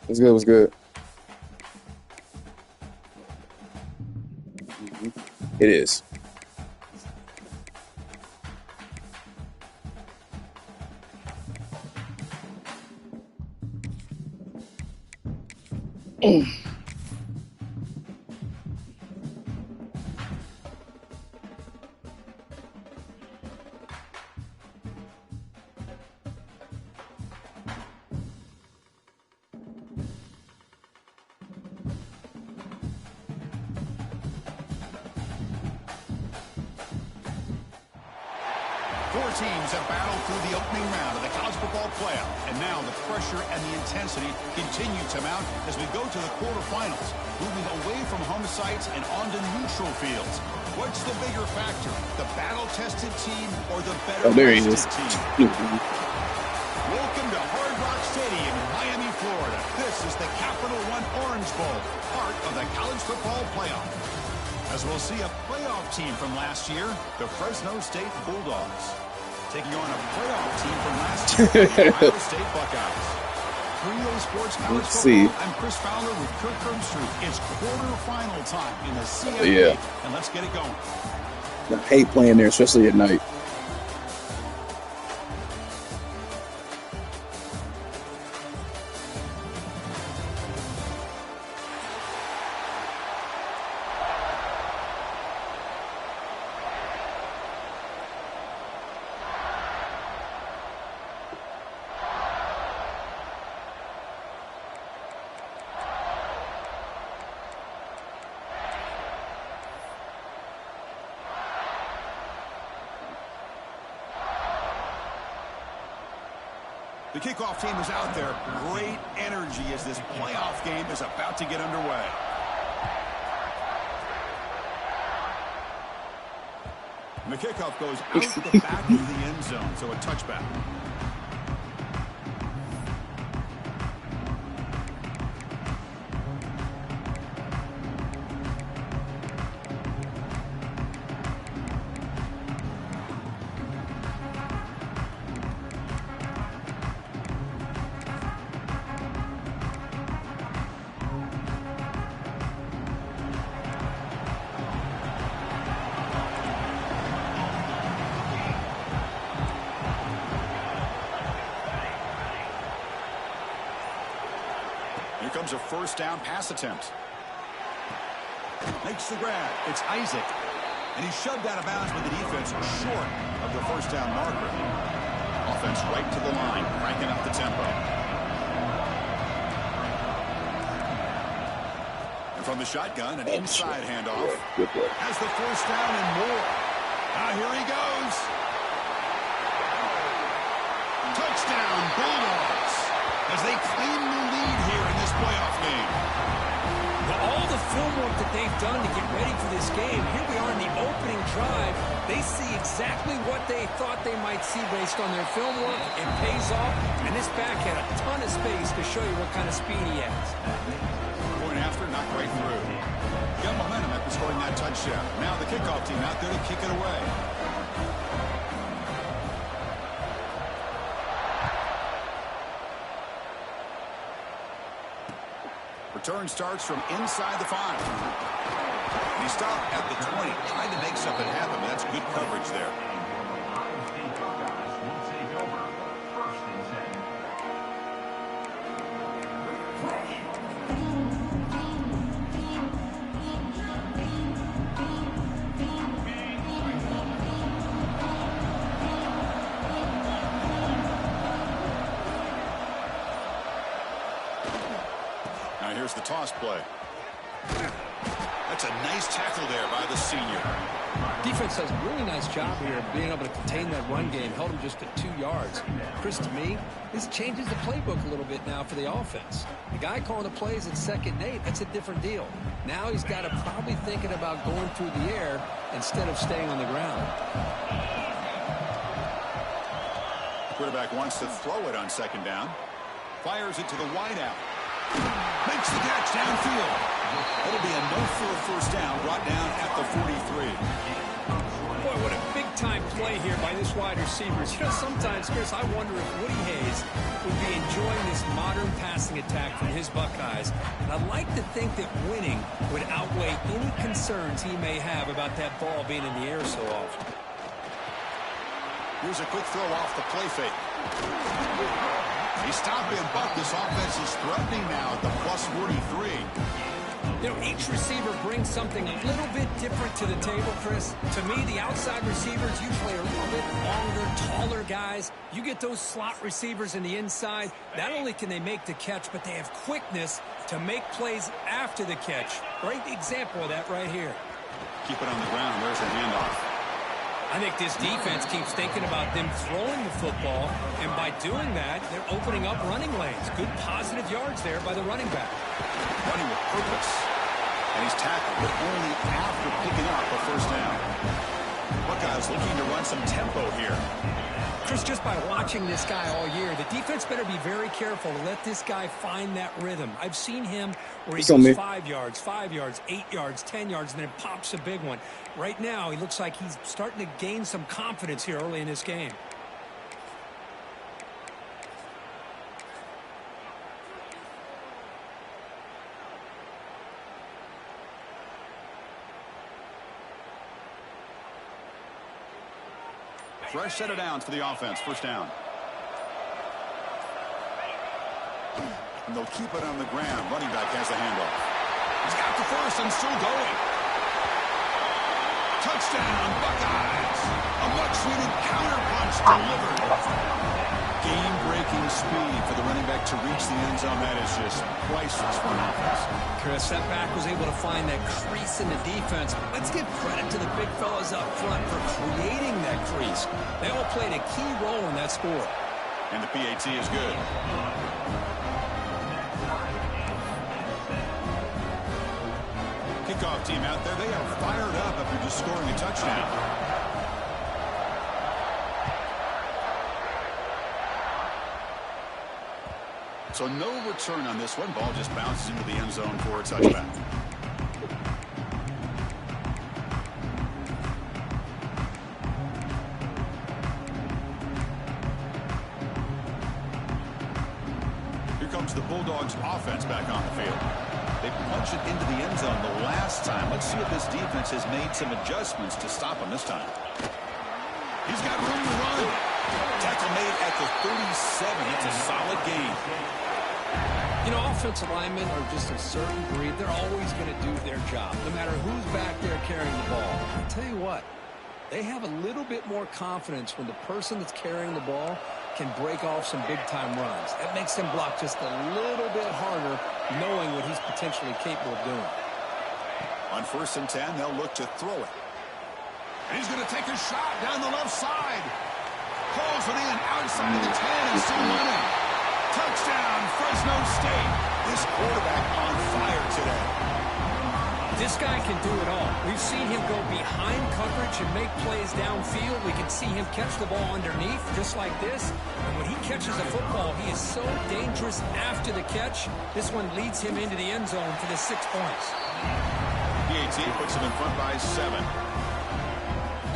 What's good? What's good? It is. Four teams have battled through the opening round of the college football playoff, and now the pressure and the intensity continue to mount as we go to the quarterfinals, moving away from home sites and onto neutral fields. What's the bigger factor, the battle-tested team or the Oh, there he is. better-rested team? Welcome to Hard Rock Stadium in Miami, Florida. This is the Capital One Orange Bowl, part of the college football playoff. As we'll see a playoff team from last year, the Fresno State Bulldogs, taking on a playoff team from last year, the Ohio State Buckeyes. 3A Sports College Let's Football. see. I'm Chris Fowler with Kirk Herbstreit. It's quarterfinal time in the CFP, Yeah. and let's get it going. I hate playing there, especially at night. The kickoff team is out there. Great energy as this playoff game is about to get underway. And the kickoff goes out the back of the end zone, so a touchback. Here comes a first down pass attempt. Makes the grab. It's Isaac. And he's shoved out of bounds with the defense short of the first down marker. Offense right to the line, cranking up the tempo. And from the shotgun, an inside handoff. Good play. Has the first down and more. Now here he goes. Touchdown, Bulldogs, as they claim the lead here in this playoff game. Well, all the film work that they've done to get ready for this game, here we are in the opening drive. They see exactly what they thought they might see based on their film work. It pays off, and this back had a ton of space to show you what kind of speed he has. Point after, not quite through. Got momentum after scoring that touchdown. Now the kickoff team out there to kick it away. Return starts from inside the 5. He stopped at the 20, trying to make something happen, but that's good coverage there. Now here's the toss play. That's a nice tackle there by the senior. Defense does a really nice job here of being able to contain that run game. Held him just at 2 yards. Chris, to me, this changes the playbook a little bit now for the offense. The guy calling the plays at 2nd and 8, that's a different deal. Now he's got to probably thinking about going through the air instead of staying on the ground. Quarterback wants to throw it on 2nd down. Fires it to the wideout. Makes the catch downfield. It'll be a no for a first down, brought down at the 43. Boy, what a big big-time play here by this wide receivers. You know, sometimes, Chris, I wonder if Woody Hayes would be enjoying this modern passing attack from his Buckeyes. And I'd like to think that winning would outweigh any concerns he may have about that ball being in the air so often. Here's a quick throw off the play fake. He stopped in, but this offense is threatening now at the plus 43. You know, each receiver brings something a little bit different to the table, Chris. To me, the outside receivers usually are a little bit longer, taller guys. You get those slot receivers in the inside, not only can they make the catch, but they have quickness to make plays after the catch. Great example of that right here. Keep it on the ground. There's the handoff. I think this defense keeps thinking about them throwing the football, and by doing that, they're opening up running lanes. Good positive yards there by the running back. Running with purpose. And he's tackled, but only after picking up a first down. Buckeyes looking to run some tempo here. Chris, just by watching this guy all year, the defense better be very careful to let this guy find that rhythm. I've seen him where he goes 5 yards, 8 yards, 10 yards, and then pops a big one. Right now, he looks like he's starting to gain some confidence here early in this game. Fresh set of downs for the offense. First down. And they'll keep it on the ground. Running back has the handoff. He's got the first and still going. Touchdown, Buckeyes. A much-needed counterpunch delivered. Game-breaking speed for the running back to reach the end zone. That is just priceless for an offense. Chris, that back was able to find that crease in the defense. Let's give credit to the big fellas up front for creating that crease. They all played a key role in that score. And the PAT is good. Kickoff team out there. They are fired up after just scoring a touchdown. So no return on this one. Ball just bounces into the end zone for a touchback. Here comes the Bulldogs offense back on the field. They punched it into the end zone the last time. Let's see if this defense has made some adjustments to stop him this time. He's got room to run. Tackle made at the 37. It's a solid gain. You know, offensive linemen are just a certain breed. They're always going to do their job, no matter who's back there carrying the ball. I tell you what, they have a little bit more confidence when the person that's carrying the ball can break off some big-time runs. That makes them block just a little bit harder, knowing what he's potentially capable of doing. On 1st and 10, they'll look to throw it. And he's going to take a shot down the left side. Pulls it in outside of the 10 and still running. Touchdown, Fresno State. This quarterback on fire today. This guy can do it all. We've seen him go behind coverage and make plays downfield. We can see him catch the ball underneath just like this. And when he catches a football, he is so dangerous after the catch. This one leads him into the end zone for the 6 points. PAT puts him in front by 7.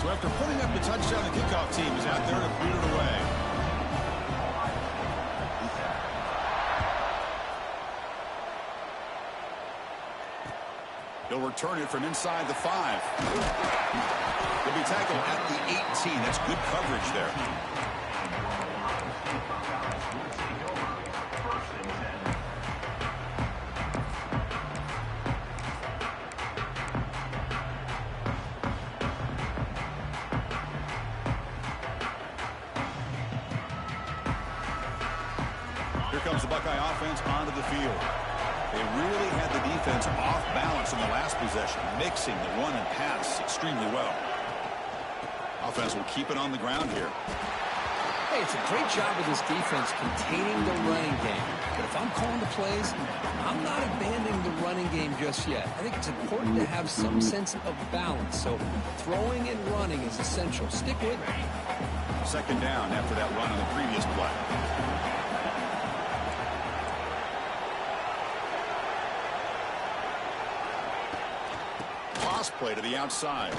So after putting up the touchdown, the kickoff team is out there to boot it away. He'll return it from inside the 5. He'll be tackled at the 18. That's good coverage there. Here comes the Buckeye offense onto the field. They really had the defense off balance in the last possession, mixing the run and pass extremely well. Offense will keep it on the ground here. Hey, it's a great job of this defense containing the running game. But if I'm calling the plays, I'm not abandoning the running game just yet. I think it's important to have some sense of balance. So throwing and running is essential. Stick with me. 2nd down after that run on the previous play. toss play to the outside.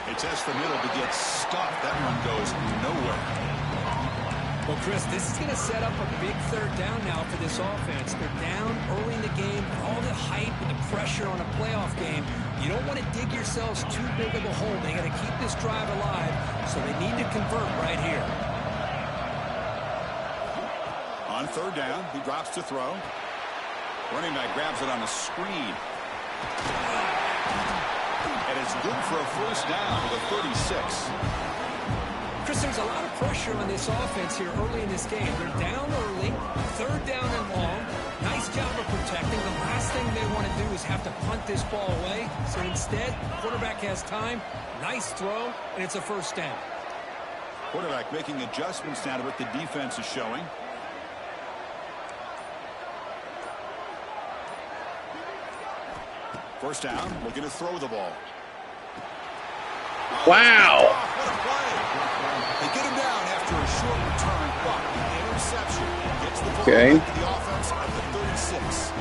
They test the middle to get stuffed. That one goes nowhere. Well, Chris, this is going to set up a big third down now for this offense. They're down early in the game. All the hype and the pressure on a playoff game. You don't want to dig yourselves too big of a hole. They got to keep this drive alive, so they need to convert right here. On third down, he drops to throw. Running back grabs it on a screen. And it's good for a first down with a 36. Chris, there's a lot of pressure on this offense here early in this game. They're down early, third down and long. Nice job of protecting. The last thing they want to do is have to punt this ball away. So instead, quarterback has time. Nice throw, and it's a first down. Quarterback making adjustments now to what the defense is showing. First down, looking to throw the ball. Wow. What a play. They get him down after a short return, but the interception gets the ball back to the offense at the 36.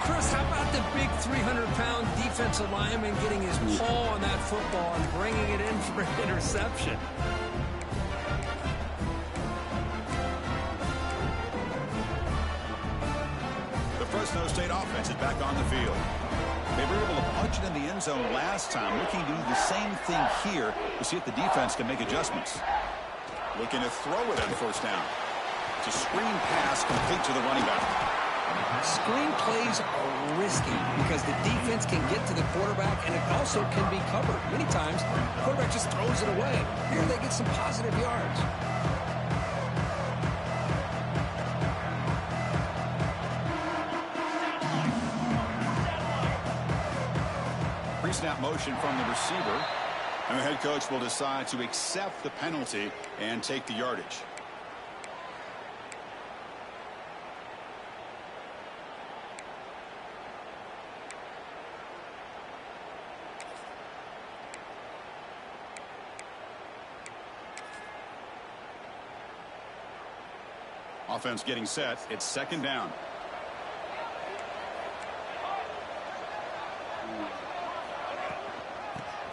Chris, how about the big 300-pound defensive lineman getting his paw on that football and bringing it in for an interception? The Fresno State offense is back on the field. They were able to punch it in the end zone last time. Looking to do the same thing here to see if the defense can make adjustments. Looking to throw it on first down. It's a screen pass complete to the running back. Screen plays are risky because the defense can get to the quarterback and it also can be covered. Many times, the quarterback just throws it away. Here they get some positive yards. Pre-snap motion from the receiver. And the head coach will decide to accept the penalty and take the yardage. Offense getting set. It's second down.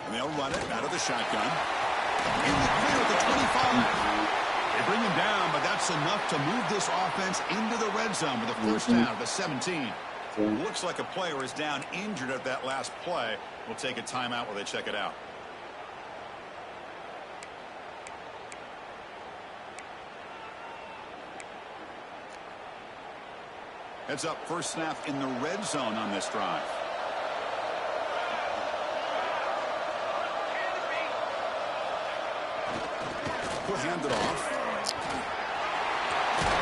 And they'll run it out of the shotgun. In the clear at the 25. They bring him down, but that's enough to move this offense into the red zone with a first down at the 17. Looks like a player is down injured at that last play. We'll take a timeout while they check it out. Heads up, first snap in the red zone on this drive. He'll hand it off.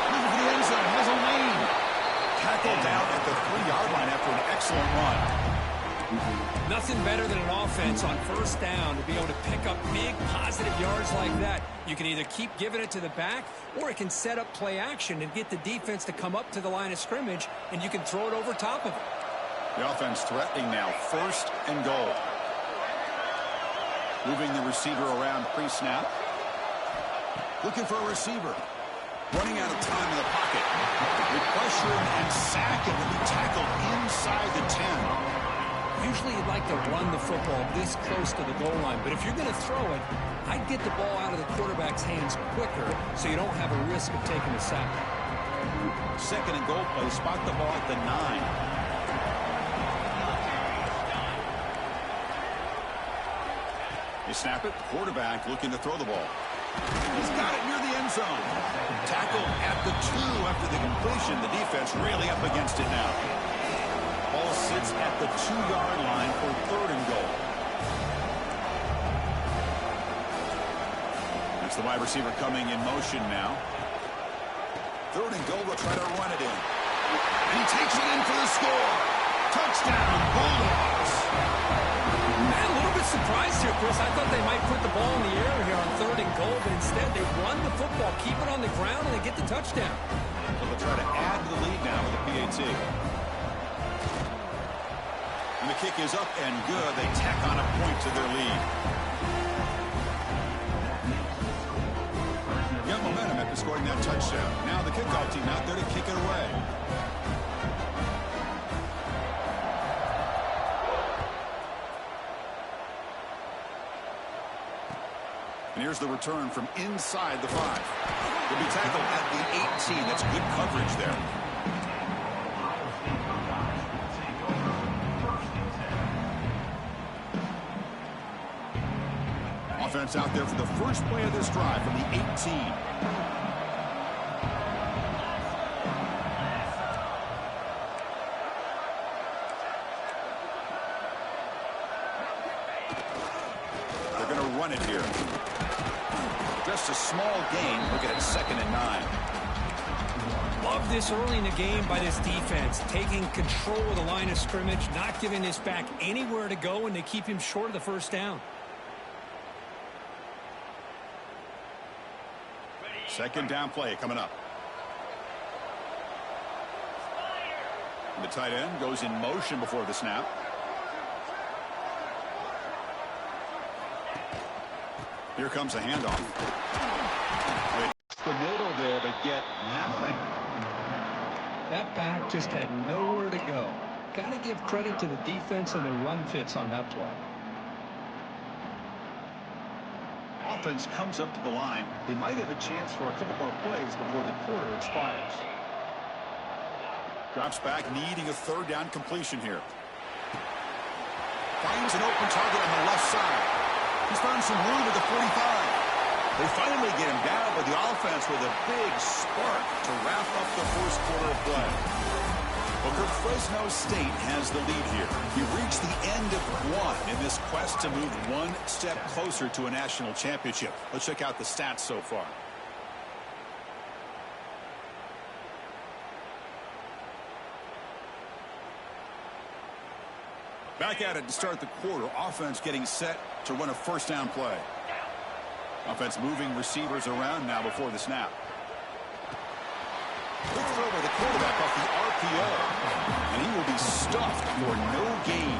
Looking for the end zone, has a lane. Tackled down at the 3-yard line after an excellent run. Nothing better than an offense on first down to be able to pick up big positive yards like that. You can either keep giving it to the back, or it can set up play action and get the defense to come up to the line of scrimmage, and you can throw it over top of it. The offense threatening now, first and goal. Moving the receiver around pre-snap. Looking for a receiver. Running out of time in the pocket. They pressure him and sack him and be tackled inside the 10. Usually you'd like to run the football this close to the goal line, but if you're going to throw it, I'd get the ball out of the quarterback's hands quicker so you don't have a risk of taking a sack. Second and goal play. Spot the ball at the 9. They snap it. Quarterback looking to throw the ball. He's got it near the end zone. Tackled at the 2 after the completion. The defense really up against it now. Ball sits at the 2-yard line for third and goal. That's the wide receiver coming in motion now. Third and goal, they'll try to run it in. And he takes it in for the score. Touchdown, Bulldogs. Man, a little bit surprised here, Chris. I thought they might put the ball in the air here on third and goal, but instead they run the football, keep it on the ground, and they get the touchdown. So they'll try to add to the lead now with a PAT. And the kick is up and good. They tack on a point to their lead. Got momentum after scoring that touchdown. Now the kickoff team out there to kick it away. Here's the return from inside the 5. He'll be tackled at the 18. That's good coverage there. Offense out there for the first play of this drive from the 18. Run it here. Just a small gain. Look at it, 2nd and 9. Love this early in the game by this defense, taking control of the line of scrimmage, not giving this back anywhere to go, and they keep him short of the first down. 2nd down play coming up. The tight end goes in motion before the snap. Here comes a handoff. The middle there, but get nothing. That back just had nowhere to go. Got to give credit to the defense and the run fits on that play. Offense comes up to the line. They might have a chance for a couple more plays before the quarter expires. Drops back, needing a 3rd down completion here. Finds an open target on the left side. He's found some room at the 45. They finally get him down, but the offense with a big spark to wrap up the first quarter of play. Booker, Fresno State has the lead here. We've reached the end of one in this quest to move one step closer to a national championship. Let's check out the stats so far. Back at it to start the quarter. Offense getting set to run a 1st down play. Offense moving receivers around now before the snap. Quick throw by the quarterback off the RPO. And he will be stuffed for no gain.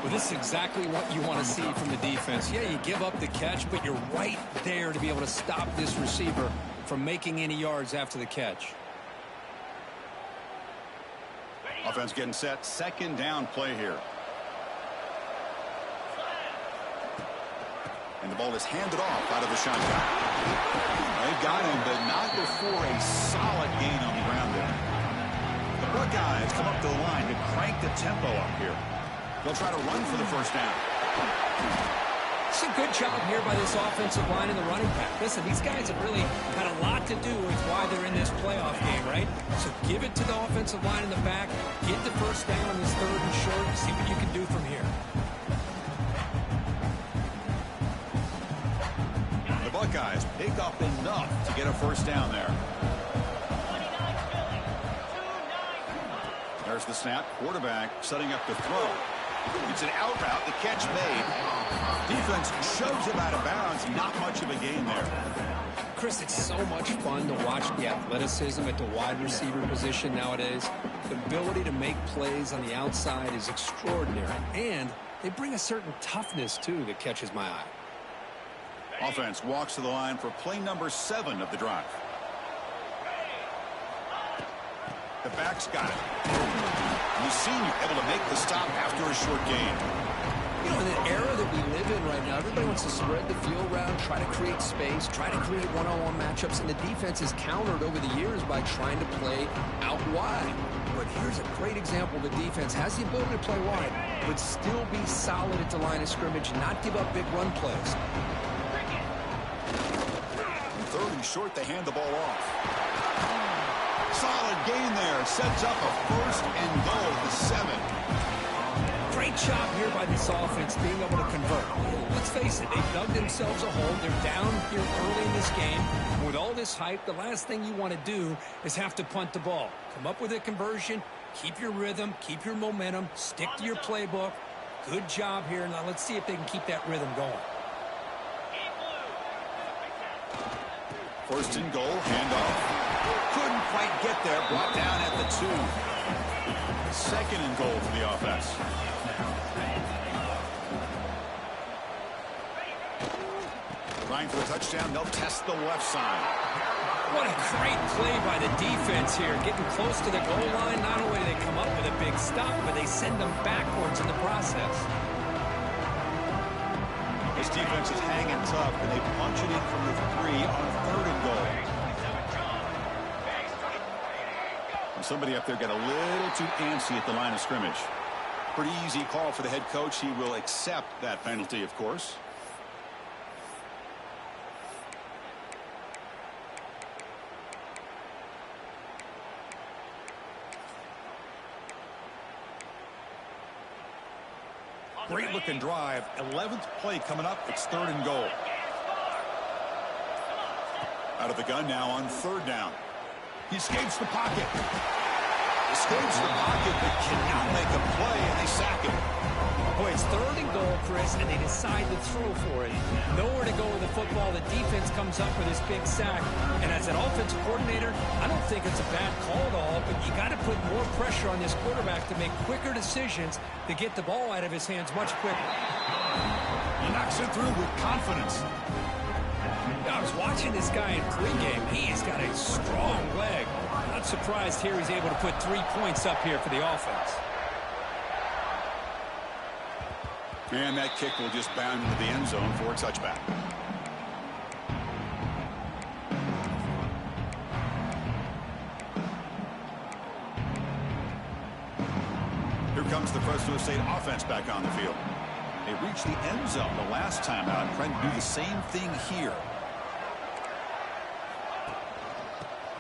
Well, this is exactly what you want to see from the defense. Yeah, you give up the catch, but you're right there to be able to stop this receiver from making any yards after the catch. Offense getting set. 2nd down play here. And the ball is handed off out of the shotgun. They got him, but not before a solid gain on the ground there. The Buckeyes come up to the line to crank the tempo up here. They'll try to run for the 1st down. It's a good job here by this offensive line and the running back. Listen, these guys have really had a lot to do with why they're in this playoff game, right? So give it to the offensive line in the back. Get the 1st down on this 3rd and short. See what you can do from here. The Buckeyes pick up enough to get a 1st down there. There's the snap. Quarterback setting up the throw. It's an out route. The catch made. Defense shoves him out of bounds. Not much of a gain there. Chris, it's so much fun to watch the athleticism at the wide receiver position nowadays. The ability to make plays on the outside is extraordinary. And they bring a certain toughness, too, that catches my eye. Offense walks to the line for play number 7 of the drive. The back's got it. And the senior able to make the stop after a short gain. You know, in the era that we live in right now, everybody wants to spread the field around, try to create space, try to create one-on-one matchups, and the defense is countered over the years by trying to play out wide. But here's a great example. The defense has the ability to play wide, but still be solid at the line of scrimmage and not give up big run plays. 3rd and short, they hand the ball off. Solid gain there. Sets up a 1st and goal at the 7. Great job here by this offense being able to convert. Let's face it, they dug themselves a hole. They're down here early in this game. With all this hype, the last thing you want to do is have to punt the ball. Come up with a conversion, keep your rhythm, keep your momentum, stick to your playbook. Good job here. Now let's see if they can keep that rhythm going. 1st and goal, handoff. Couldn't quite get there, brought down at the 2. 2nd and goal for the offense. Trying for the touchdown, they'll test the left side. What a great play by the defense here. Getting close to the goal line, not only do they come up with a big stop, but they send them backwards in the process. As defense is hanging tough, and they punch it in from the 3 on 3rd and goal. And somebody up there got a little too antsy at the line of scrimmage. Pretty easy call for the head coach. He will accept that penalty, of course. Great looking drive. 11th play coming up. It's 3rd and goal. Out of the gun now on 3rd down. He escapes the pocket. Escapes the pocket, but cannot make a play, and they sack him. Boy, it's 3rd and goal, Chris, and they decide to throw for it. Nowhere to go with the football. The defense comes up with this big sack. And as an offensive coordinator, I don't think it's a bad call at all, but you got to put more pressure on this quarterback to make quicker decisions to get the ball out of his hands much quicker. He knocks it through with confidence. I was watching this guy in pregame. He's got a strong leg. Not surprised here he's able to put 3 points up here for the offense. And that kick will just bound into the end zone for a touchback. Here comes the Fresno State offense back on the field. They reached the end zone the last time out, trying to do the same thing here.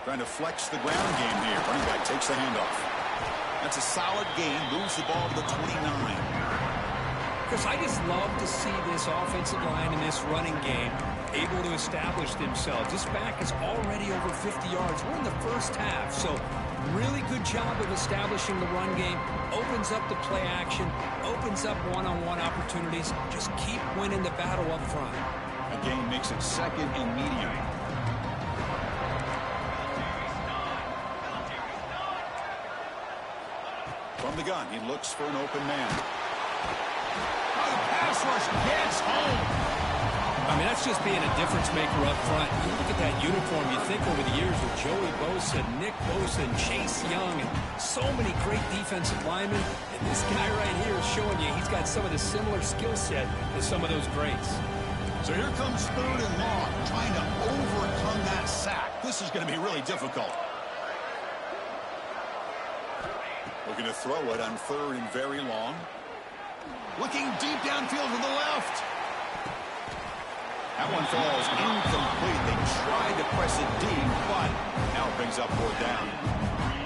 Trying to flex the ground game here. Running back takes the handoff. That's a solid gain. Moves the ball to the 29. Chris, I just love to see this offensive line in this running game able to establish themselves. This back is already over 50 yards. We're in the first half, so really good job of establishing the run game. Opens up the play action, opens up one-on-one opportunities. Just keep winning the battle up front. A gain makes it 2nd and medium. From the gun, he looks for an open man. Pass rush gets home. I mean, that's just being a difference maker up front. You look at that uniform, you think over the years with Joey Bosa, Nick Bosa, and Chase Young, and so many great defensive linemen. And this guy right here is showing you he's got some of the similar skill set to some of those greats. So here comes 3rd and long, trying to overcome that sack. This is going to be really difficult. Looking to throw it on 3rd and very long. Looking deep downfield to the left. That one falls incomplete. They tried to press it deep, but now it brings up 4th down.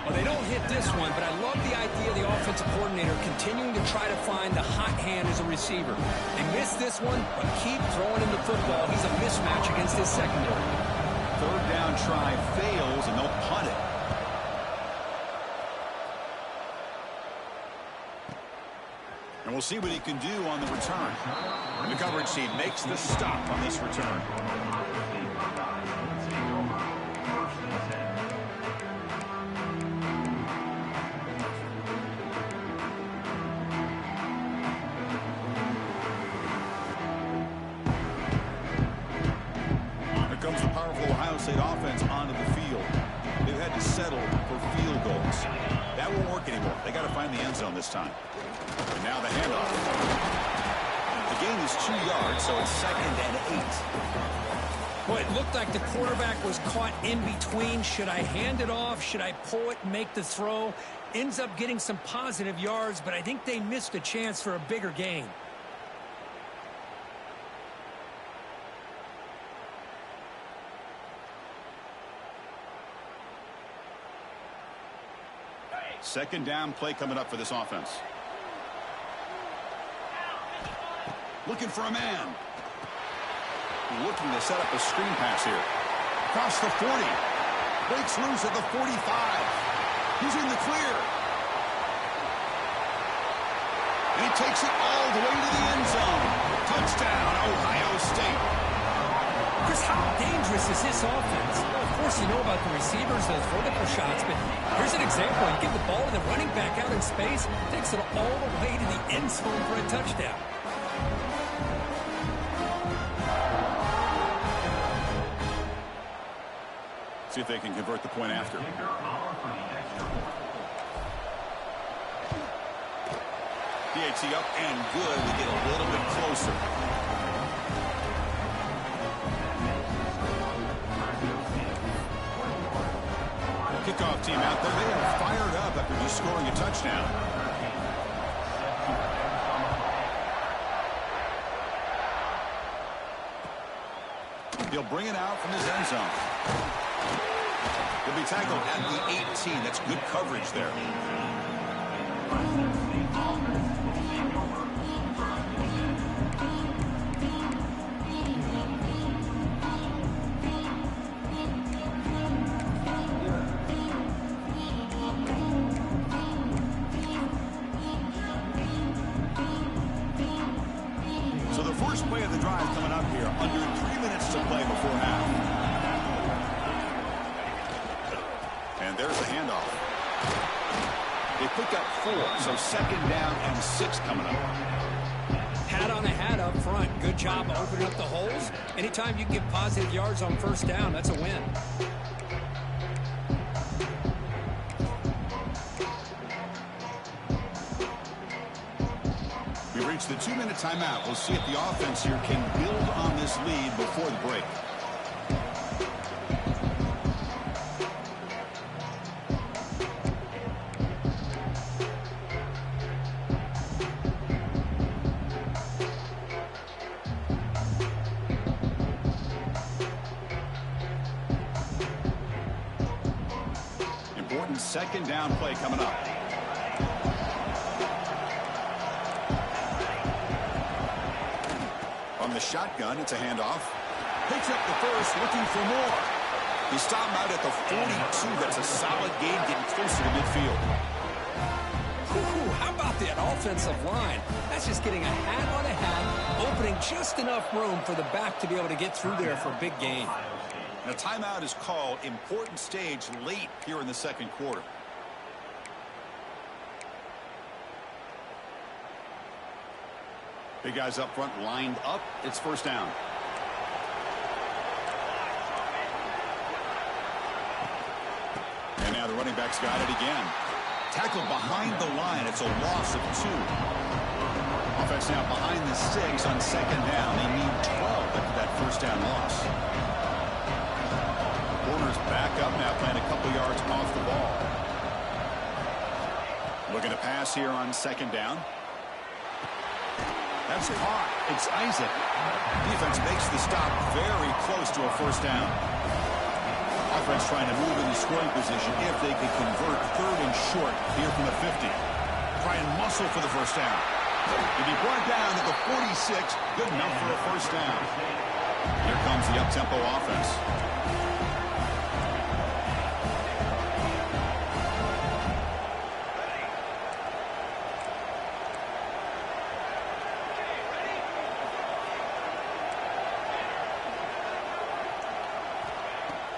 Well, they don't hit this one, but I love the idea of the offensive coordinator continuing to try to find the hot hand as a receiver. They missed this one, but keep throwing him the football. He's a mismatch against his secondary. 3rd down try fails, and they'll punt it. And we'll see what he can do on the return. The coverage team makes the stop on this return. Here comes the powerful Ohio State offense onto the field. They've had to settle for field goals. That won't work anymore. They got to find the end zone this time. And now the handoff. The gain is 2 yards, so it's 2nd and 8. Boy, it looked like the quarterback was caught in between. Should I hand it off? Should I pull it and make the throw? Ends up getting some positive yards, but I think they missed a chance for a bigger gain. Second down play coming up for this offense. Looking for a man. Looking to set up a screen pass here. Across the 40. Breaks loose at the 45. He's in the clear. And he takes it all the way to the end zone. Touchdown, Ohio State. Chris, how dangerous is this offense? Well, of course, you know about the receivers, those vertical shots, but here's an example. You give the ball to the running back out in space, takes it all the way to the end zone for a touchdown. See if they can convert the point after. PAT up and good. We get a little bit closer. kickoff team out there. They are fired up after just scoring a touchdown. He'll bring it out from his end zone. He'll be tackled at the 18. That's good coverage there. So the first play of the drive coming up here. Under 3 minutes to play before half. And there's the handoff. They pick up 4, so second down and 6 coming up. Hat on a hat up front. Good job opening up the holes. Anytime you can get positive yards on first down, that's a win. We reach the 2-minute timeout. We'll see if the offense here can build on this lead before the break. Important second down play coming up. On the shotgun, it's a handoff. Picks up the first, looking for more. He stopped him out at the 42. That's a solid gain, getting closer to midfield. Ooh, how about that offensive line? That's just getting a hat on a hat, opening just enough room for the back to be able to get through there for a big gain. Now, timeout is called. Important stage late here in the second quarter. Big guys up front lined up. It's first down. And now the running back's got it again. Tackled behind the line. It's a loss of 2. Offense now behind the 6 on second down. They need 12 after that first down loss. Corners back up now, playing a couple yards off the ball. Looking to pass here on second down. That's caught. It's Isaac. Defense makes the stop very close to a first down. Offense trying to move in the scoring position if they could convert third and short here from the 50. Try and muscle for the first down. He'll be brought down to the 46. Good enough for a first down. Here comes the up-tempo offense.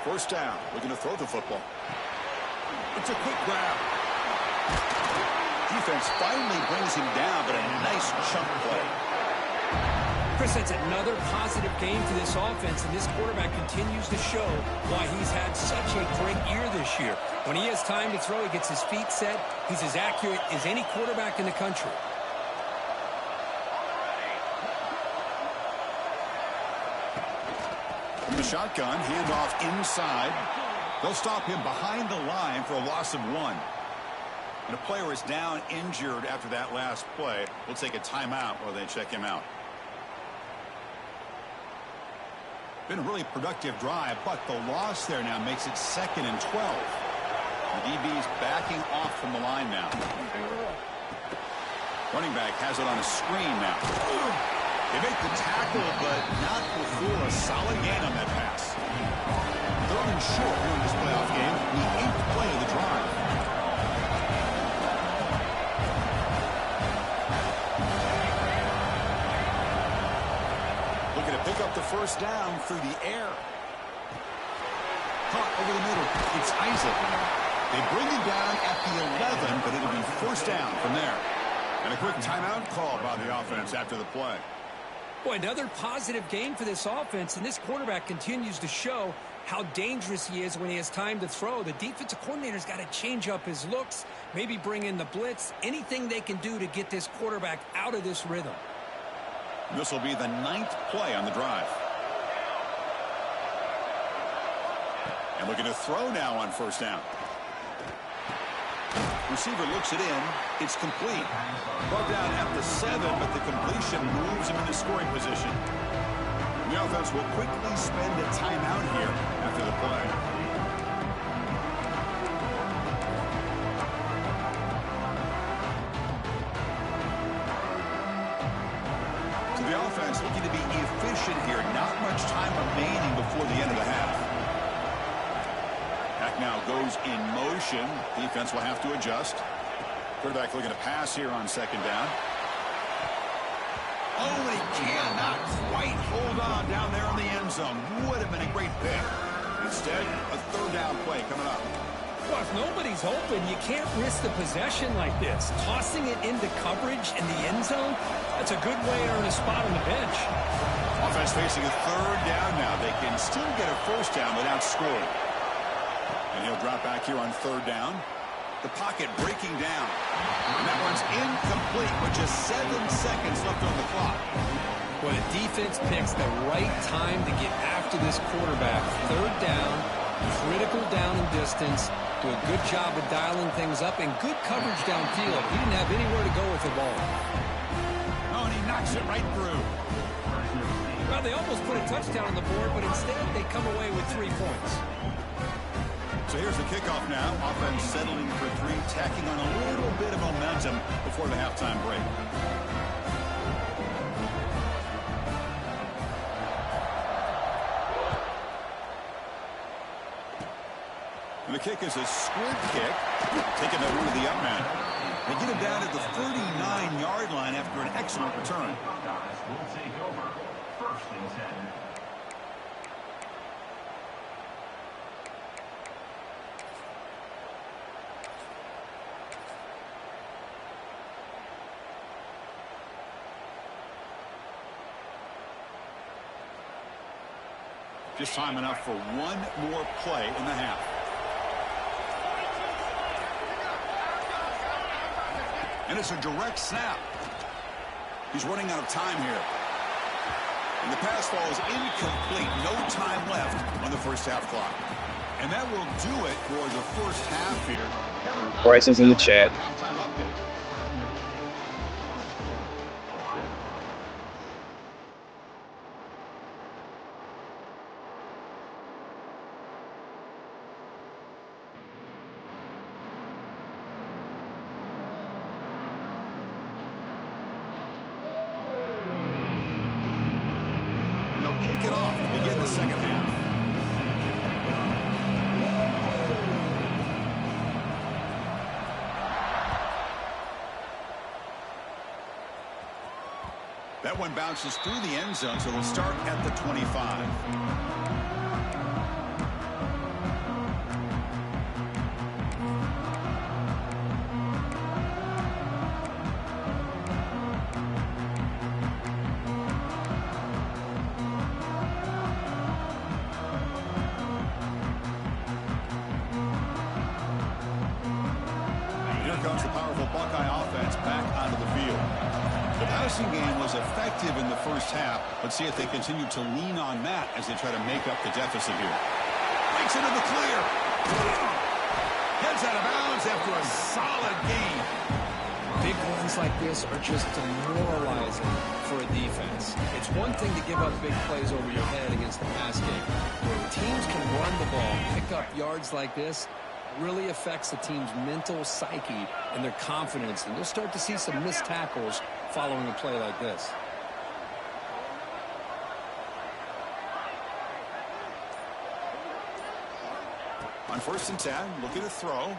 First down. Looking to throw the football. It's a quick grab. Defense finally brings him down, but a nice chunk play. Chris, that's another positive game for this offense, and this quarterback continues to show why he's had such a great year this year. When he has time to throw, he gets his feet set. He's as accurate as any quarterback in the country. From the shotgun, handoff inside. They'll stop him behind the line for a loss of 1. And a player is down injured after that last play. We'll take a timeout while they check him out. Been a really productive drive, but the loss there now makes it second and 12. The DB's backing off from the line now. Running back has it on a screen now. They make the tackle, but not before a solid gain on that pass. Third and short here in this playoff game, the 8th play of the drive. Looking to pick up the first down through the air. Caught over the middle. It's Isaac. They bring him down at the 11, but it'll be first down from there. And a quick timeout call by the offense after the play. Boy, another positive game for this offense, and this quarterback continues to show how dangerous he is when he has time to throw. The defensive coordinator's got to change up his looks, maybe bring in the blitz, anything they can do to get this quarterback out of this rhythm. This will be the 9th play on the drive. And looking to throw now on first down. Receiver looks it in. It's complete. Brought down at the 7, but the completion moves him into scoring position. The offense will quickly spend a timeout here after the play. So the offense looking to be efficient here. Not much time remaining before the end of the half. Back now goes in motion. Defense will have to adjust. Quarterback looking to pass here on second down. Oh, and he cannot quite hold on down there in the end zone. Would have been a great pick. Instead, a third down play coming up. Well, if nobody's open, you can't risk the possession like this. Tossing it into coverage in the end zone, that's a good way to earn a spot on the bench. Offense facing a third down now. They can still get a first down without scoring. And he'll drop back here on third down. The pocket breaking down. And that one's incomplete with just 7 seconds left on the clock. Well, the defense picks the right time to get after this quarterback. Third down, critical down and distance. Do a good job of dialing things up and good coverage downfield. He didn't have anywhere to go with the ball. Oh, and he knocks it right through. Well, they almost put a touchdown on the board, but instead they come away with 3 points. So here's the kickoff now. Offense settling for 3, tacking on a little bit of momentum before the halftime break. And the kick is a squib kick, taking that one to the up man. They get him down at the 39-yard line after an excellent return. Will take over 1st and 10. Just time enough for one more play in the half. And it's a direct snap. He's running out of time here. And the pass ball is incomplete. No time left on the first half clock. And that will do it for the first half here. Bryce is in the chat. Halftime update. Kick it off to begin the second half. That one bounces through the end zone, so they'll start at the 25. Comes the powerful Buckeye offense back onto the field. The passing game was effective in the first half. Let's see if they continue to lean on that as they try to make up the deficit here. Breaks into the clear. Gets out of bounds after a solid gain. Big runs like this are just demoralizing for a defense. It's one thing to give up big plays over your head against the pass game. When teams can run the ball, pick up yards like this, really affects the team's mental psyche and their confidence, and you'll start to see some missed tackles following a play like this. On 1st and 10, looking to throw.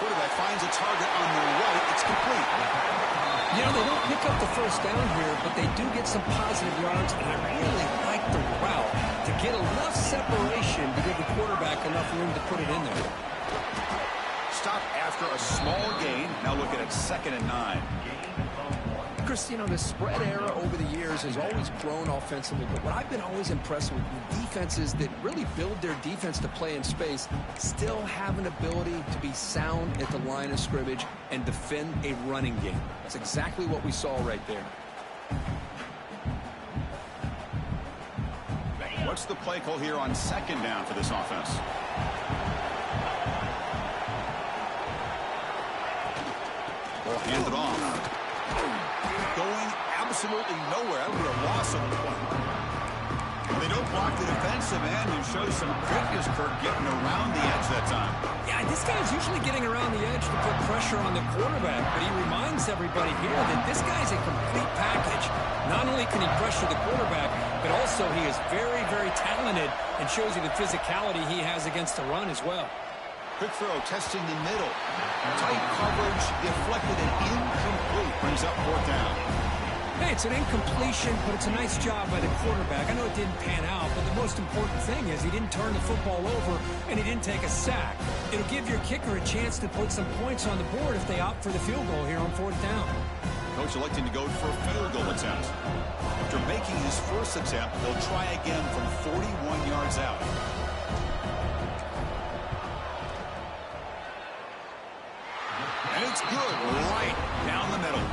Quarterback finds a target on the right. It's complete. You know, they don't pick up the first down here, but they do get some positive yards, and I really like the route to get enough separation to give the quarterback enough room to put it in there. Stop after a small gain. Now looking at 2nd and 9. Chris, you know, the spread era over the years has always grown offensively, but what I've been always impressed with defenses that really build their defense to play in space still have an ability to be sound at the line of scrimmage and defend a running game. That's exactly what we saw right there. What's the play call here on 2nd down for this offense? Ball handed off. Going absolutely nowhere. That would be a loss of the play. They don't block the defensive end and show some quickness, Kirk, getting around the edge that time. Yeah, this guy's usually getting around the edge to put pressure on the quarterback, but he reminds everybody here that this guy's a complete package. Not only can he pressure the quarterback, but also he is very, very talented and shows you the physicality he has against the run as well. Quick throw, testing the middle. Tight coverage, deflected and incomplete. Brings up 4th down. Hey, it's an incompletion, but it's a nice job by the quarterback. I know it didn't pan out, but the most important thing is he didn't turn the football over and he didn't take a sack. It'll give your kicker a chance to put some points on the board if they opt for the field goal here on 4th down. Coach electing to go for a field goal attempt. After making his first attempt, they'll try again from 41 yards out. And it's good, right down the middle.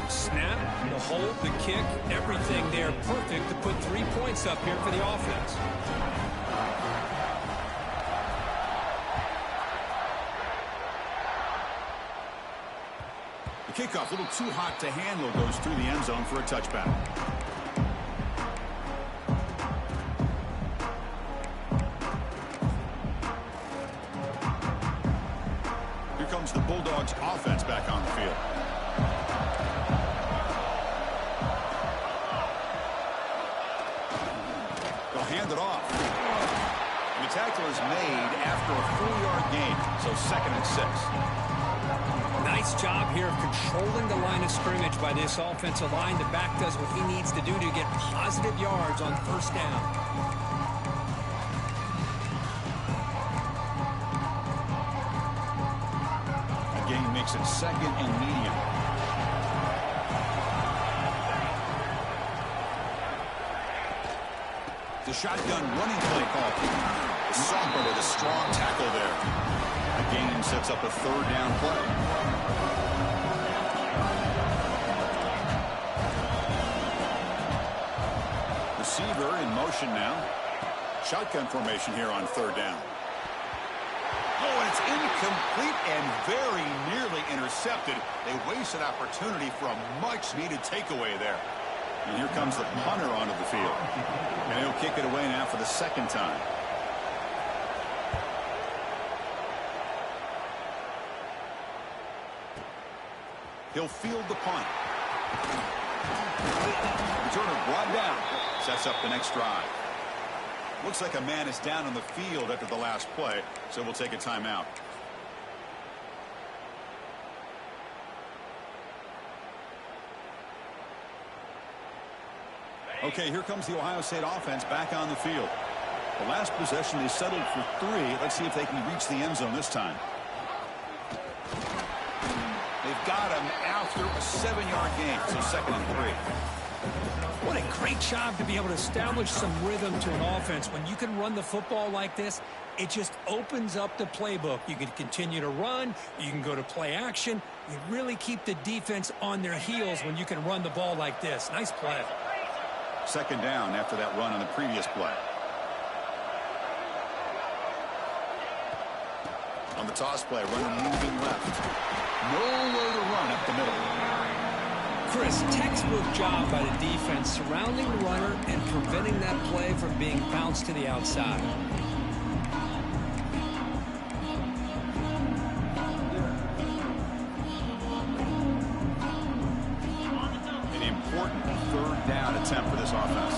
Snap, the hold, the kick, everything there perfect to put 3 points up here for the offense. The kickoff, a little too hot to handle, goes through the end zone for a touchback. Here comes the Bulldogs offense back on the field. Hand it off. And the tackle is made after a 4-yard gain, so 2nd and 6. Nice job here of controlling the line of scrimmage by this offensive line. The back does what he needs to do to get positive yards on 1st down. The gain makes it 2nd and medium. The shotgun running play call. The sophomore with a strong tackle there. The gain sets up a 3rd down play. Receiver in motion now. Shotgun formation here on 3rd down. Oh, and it's incomplete and very nearly intercepted. They wasted opportunity for a much-needed takeaway there. And here comes the punter onto the field. And he'll kick it away now for the 2nd time. He'll field the punt. Returner brought down. Sets up the next drive. Looks like a man is down on the field after the last play, so we'll take a timeout. Okay, here comes the Ohio State offense back on the field. The last possession, they settled for 3. Let's see if they can reach the end zone this time. They've got him after a 7-yard gain, so 2nd and 3. What a great job to be able to establish some rhythm to an offense. When you can run the football like this, it just opens up the playbook. You can continue to run. You can go to play action. You really keep the defense on their heels when you can run the ball like this. Nice play. 2nd down after that run on the previous play. On the toss play, runner moving left. Nowhere to run up the middle. Chris, textbook job by the defense surrounding the runner and preventing that play from being bounced to the outside. An important 3rd down attempt for this offense.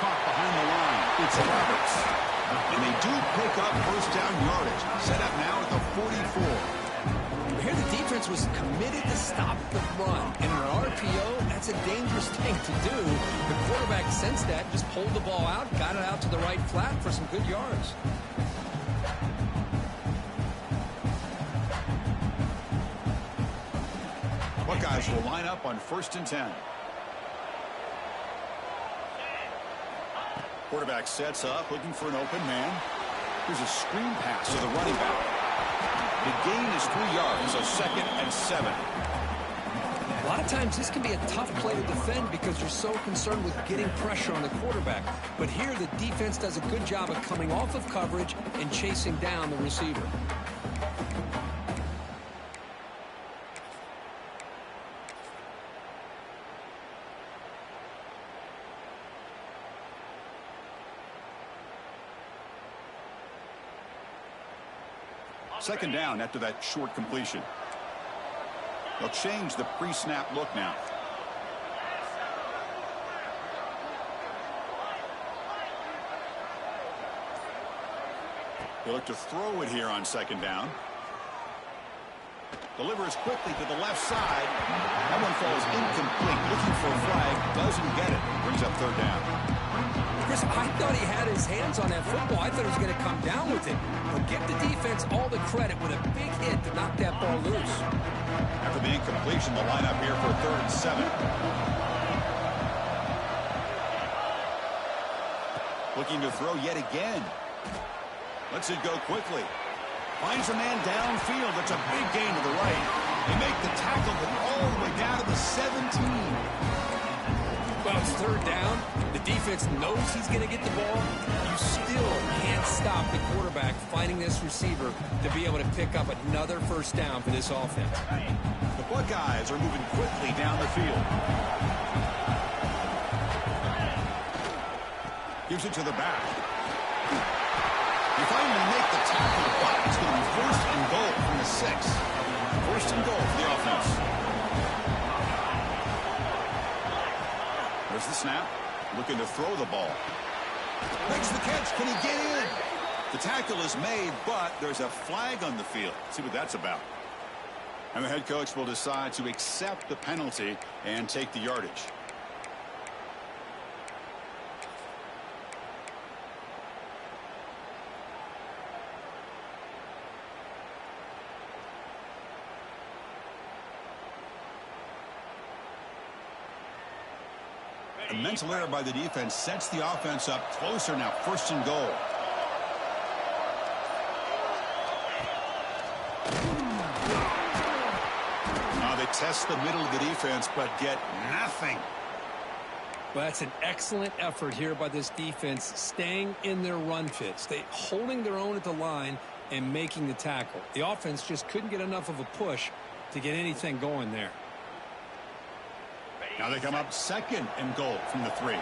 Caught behind the line. It's Roberts. And they do pick up 1st down yardage. Set up now at the 44. Here the defense was committed to stop the run. And in an RPO, that's a dangerous thing to do. The quarterback sensed that, just pulled the ball out, got it out to the right flat for some good yards. Buckeyes will line up on 1st and 10. Quarterback sets up, looking for an open man. Here's a screen pass to the running back. The gain is 3 yards, so 2nd and 7. A lot lot of times this can be a tough play to defend because you're so concerned with getting pressure on the quarterback. But here the defense does a good job of coming off of coverage and chasing down the receiver. Second down after that short completion. They'll change the pre-snap look now. They look to throw it here on second down. Delivers quickly to the left side. That one falls incomplete. Looking for a flag. Doesn't get it. Brings up third down. Chris, I thought he had his hands on that football. I thought he was going to come down with it. But give the defense all the credit with a big hit to knock that ball loose. After the incompletion, the lineup here for 3rd and 7. Looking to throw yet again. Lets it go quickly. Finds a man downfield. That's a big gain to the right. They make the tackle, but all the way down to the 17. Well, it's third down. The defense knows he's going to get the ball. You still can't stop the quarterback finding this receiver to be able to pick up another first down for this offense. The Buckeyes are moving quickly down the field. Gives it to the back. They finally make the tackle, but it's going to be 1st and goal from the 6. 1st and goal for the offense. There's the snap. Looking to throw the ball. Makes the catch. Can he get in? The tackle is made, but there's a flag on the field. Let's see what that's about. And the head coach will decide to accept the penalty and take the yardage. A mental error by the defense sets the offense up closer now. 1st and goal. Now they test the middle of the defense, but get nothing. Well, that's an excellent effort here by this defense, staying in their run fits. They holding their own at the line and making the tackle. The offense just couldn't get enough of a push to get anything going there. Now they come up 2nd and goal from the 3.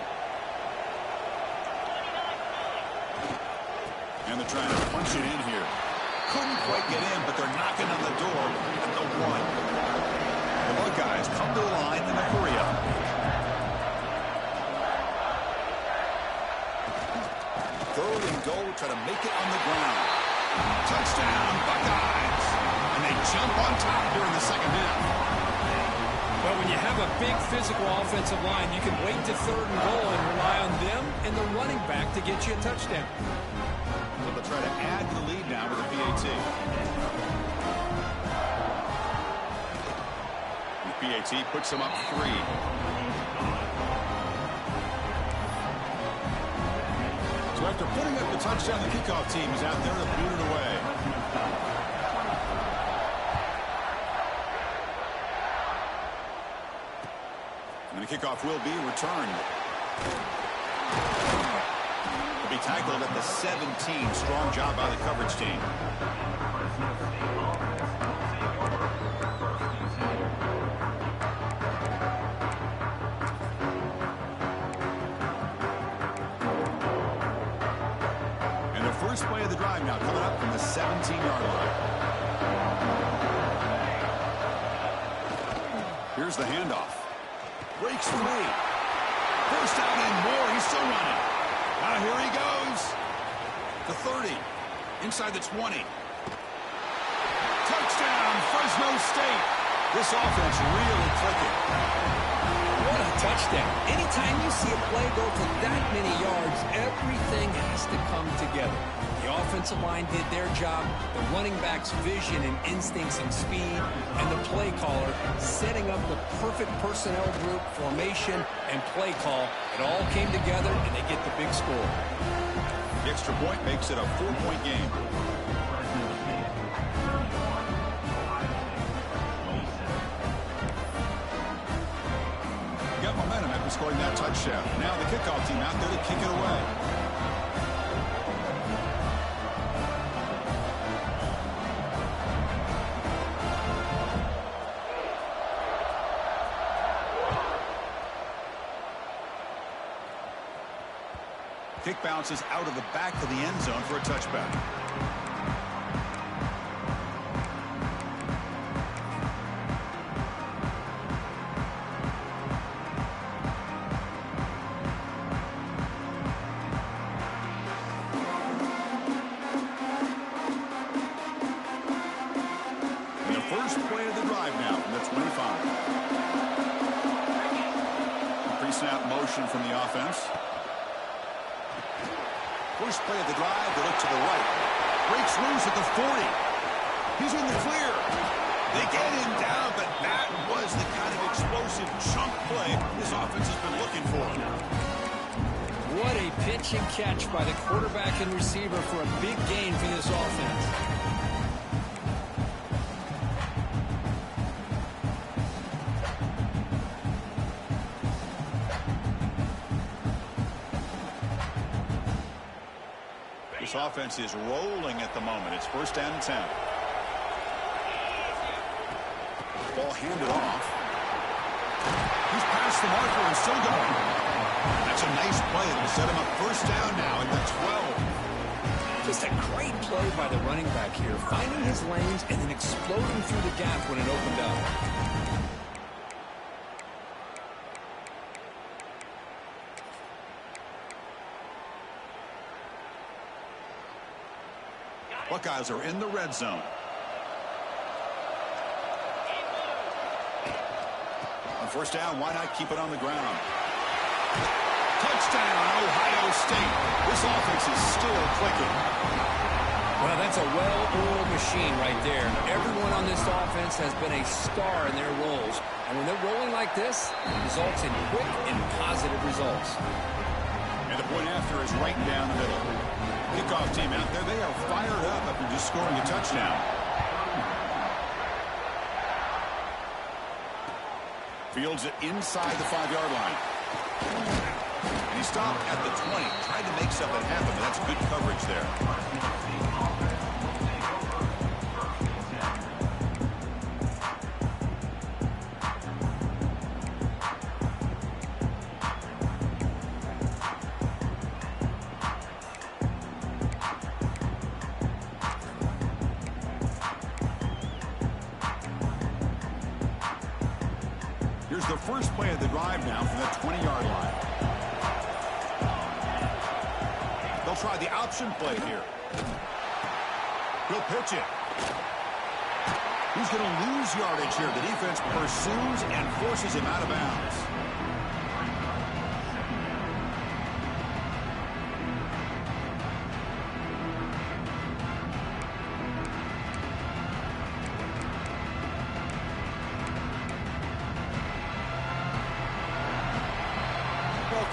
And they're trying to punch it in here. Couldn't quite get in, but they're knocking on the door at the 1. The Buckeyes come to the line in a hurry up. Third and goal, try to make it on the ground. Touchdown, Buckeyes! And they jump on top during the second half. But when you have a big physical offensive line, you can wait to 3rd and goal and rely on them and the running back to get you a touchdown. So they'll try to add to the lead now with a PAT. The PAT puts them up 3. So after putting up the touchdown, the kickoff team is out there to boot it away. And the kickoff will be returned. Will be tackled at the 17. Strong job by the coverage team. And the first play of the drive now coming up from the 17-yard line. Here's the handoff. Breaks free. First down and more. He's still running. Now here he goes. The 30. Inside the 20. Touchdown, Fresno State. This offense really clicking. What a touchdown. Anytime you see a play go for that many yards, everything has to come together. The offensive line did their job, the running back's vision and instincts and speed, and the play caller setting up the perfect personnel group, formation, and play call. It all came together, and they get the big score. The extra point makes it a 4-point game. for scoring that touchdown. Now the kickoff team out there to kick it away. Kick bounces out of the back of the end zone for a touchback. And the first play of the drive now from the 25. Pre-snap motion from the offense. First play of the drive, they look to the right. Breaks loose at the 40. He's in the clear. They get him down, but that was the kind of explosive chunk play this offense has been looking for. What a pitch and catch by the quarterback and receiver for a big gain for this offense. This offense is rolling at the moment. It's first down and 10. Ball handed off. He's past the marker and still going. That's a nice play. It'll set him up first down now at the 12. Just a great play by the running back here, finding his lanes and then exploding through the gap when it opened up. Buckeyes are in the red zone. On first down, why not keep it on the ground? Touchdown, Ohio State. This offense is still clicking. Well, that's a well-oiled machine right there. Everyone on this offense has been a star in their roles. And when they're rolling like this, it results in quick and positive results. And the point after is right down the middle. Kickoff team out there, they are fired up after just scoring a touchdown. Fields it inside the 5-yard line. And he stopped at the 20, tried to make something happen, but that's good coverage there. Here's the first play of the drive now from the 20-yard line. They'll try the option play here. He'll pitch it. He's going to lose yardage here. The defense pursues and forces him out of bounds.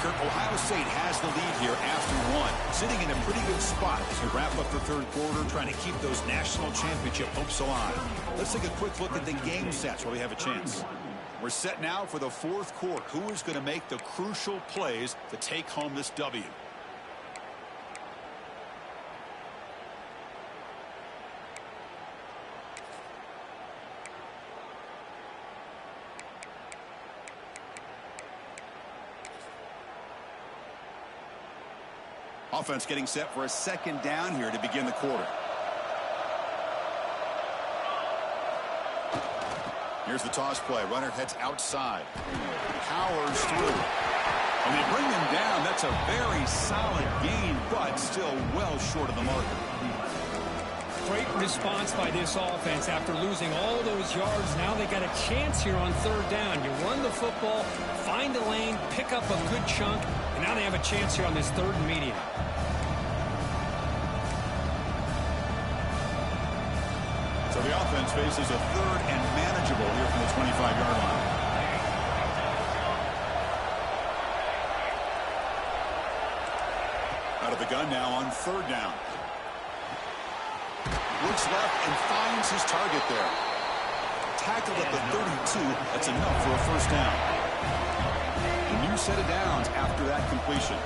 Ohio State has the lead here after one, sitting in a pretty good spot as we wrap up the third quarter, trying to keep those national championship hopes alive. Let's take a quick look at the game stats while we have a chance. We're set now for the fourth quarter. Who is going to make the crucial plays to take home this W? Offense getting set for a second down here to begin the quarter. Here's the toss play. Runner heads outside. Powers through. And they bring him down. That's a very solid gain, but still well short of the marker. Great response by this offense after losing all those yards. Now they got a chance here on third down. You run the football, find a lane, pick up a good chunk, and now they have a chance here on this third and medium. So the offense faces a third and manageable here from the 25-yard line. Out of the gun now on third down. Looks left and finds his target there. Tackled at the 32. That's enough for a first down. The New New set of downs after that completion.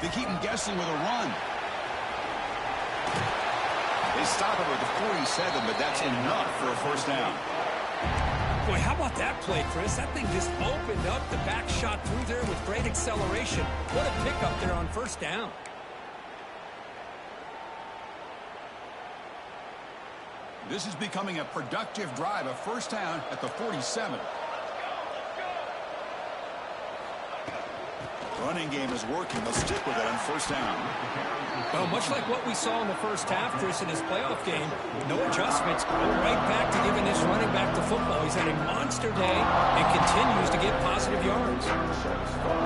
They keep him guessing with a run. They stop it with the 47, but that's enough for a first down. Boy, how about that play, Chris? That thing just opened up the back shot through there with great acceleration. What a pickup there on first down. This is becoming a productive drive, a first down at the 47. Running game is working. They'll stick with it on first down. Well, much like what we saw in the first half, Chris, in his playoff game, no adjustments. Right back to giving this running back the football. He's had a monster day and continues to get positive yards.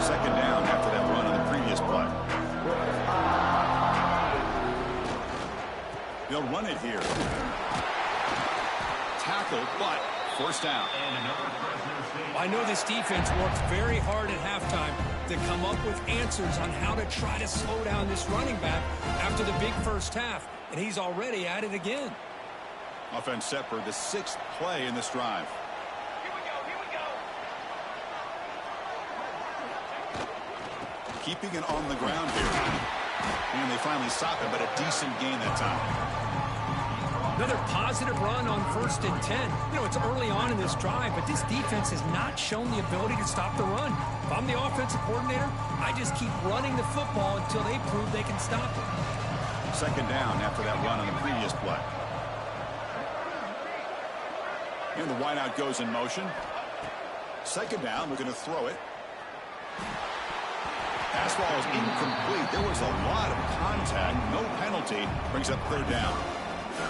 Second down after that run on the previous play. They'll run it here. Tackle, but first down. I know this defense worked very hard at halftime to come up with answers on how to try to slow down this running back after the big first half, and he's already at it again. Offense set for the 6th play in this drive. Here we go. Keeping it on the ground here. And they finally stop it, but a decent gain that time. Another positive run on 1st and 10. You know, it's early on in this drive, but this defense has not shown the ability to stop the run. If I'm the offensive coordinator, I just keep running the football until they prove they can stop it. Second down after that run on the previous play. And the wideout goes in motion. Second down, we're going to throw it. Pass ball is incomplete. There was a lot of contact. No penalty. Brings up third down.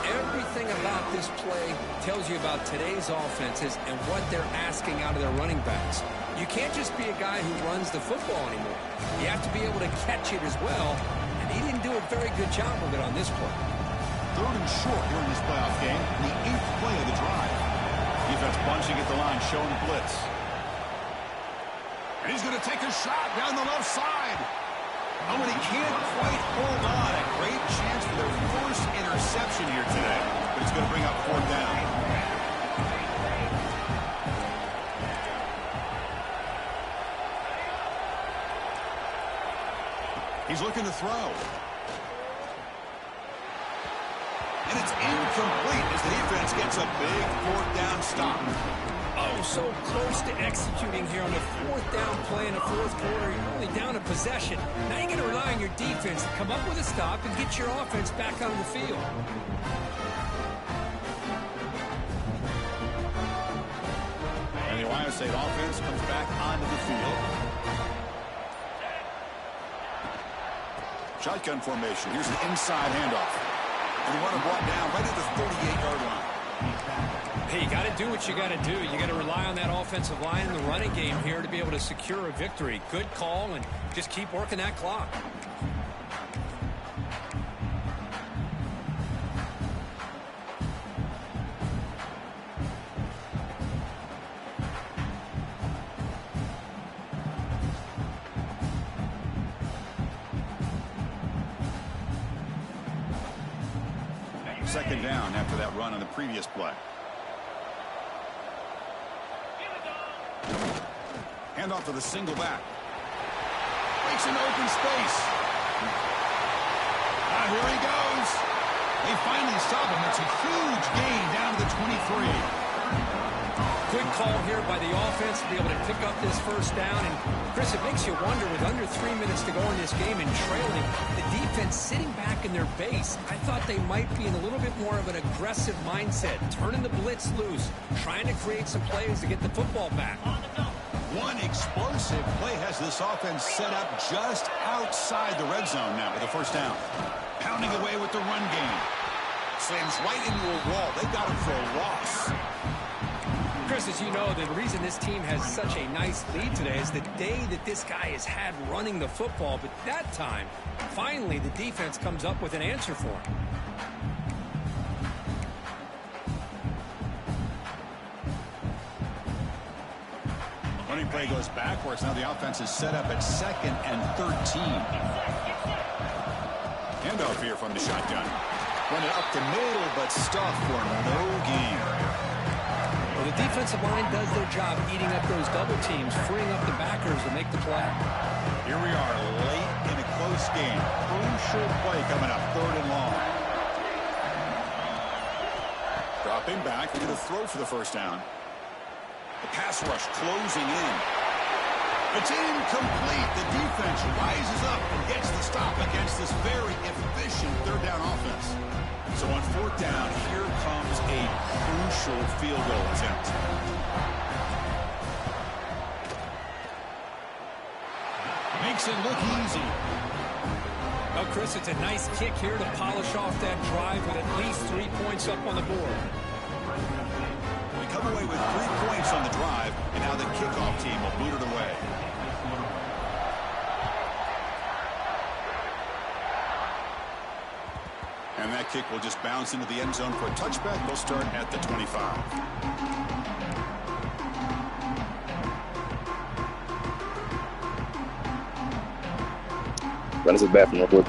Everything about this play tells you about today's offenses and what they're asking out of their running backs. You can't just be a guy who runs the football anymore. You have to be able to catch it as well, and he didn't do a very good job of it on this play. Third and short here in this playoff game, the 8th play of the drive. Defense bunching at the line, showing blitz. And he's going to take a shot down the left side. Oh, and he can't quite hold on. A great chance for their first interception here today. But it's going to bring up fourth down. He's looking to throw. And it's incomplete as the defense gets a big fourth down stop. Oh, so close to executing here on the 4th down play in the 4th quarter. You're only down a possession. Now you're going to rely on your defense to come up with a stop and get your offense back on the field. And the Ohio State offense comes back onto the field. Shotgun formation. Here's an inside handoff. And the runner brought down right at the 38-yard line. Hey, you got to do what you got to do. You got to rely on that offensive line in the running game here to be able to secure a victory. Good call, and just keep working that clock. Second down after that run on the previous play. Handoff to the single back. Breaks into open space. Here he goes. They finally stop him. It's a huge gain down to the 23. Good call here by the offense to be able to pick up this first down. And, Chris, it makes you wonder, with under 3 minutes to go in this game and trailing, the defense sitting back in their base. I thought they might be in a little bit more of an aggressive mindset, turning the blitz loose, trying to create some plays to get the football back. One explosive play has this offense set up just outside the red zone now with a first down. Pounding away with the run game. Slams right into a wall. They got him for a loss. Chris, as you know, the reason this team has such a nice lead today is the day that this guy has had running the football. But that time, finally, the defense comes up with an answer for him. Running play goes backwards. Now the offense is set up at 2nd and 13. Handoff here from the shotgun. Run it up the middle, but stuffed for no gain. Well, The defensive line does their job eating up those double teams, freeing up the backers to make the play. Here we are late in a close game. Crucial play coming up, 3rd and long. Dropping back into the throw for the first down. The pass rush closing in. It's incomplete. The defense rises up and gets the stop against this very efficient 3rd down offense. So on 4th down, here comes a crucial field goal attempt. Makes it look easy. Well, Chris, it's a nice kick here to polish off that drive with at least 3 points up on the board. We come away with 3 points on the drive, and now the kickoff team will boot it away. And that kick will just bounce into the end zone for a touchback. They'll start at the 25. Run to the bathroom real quick.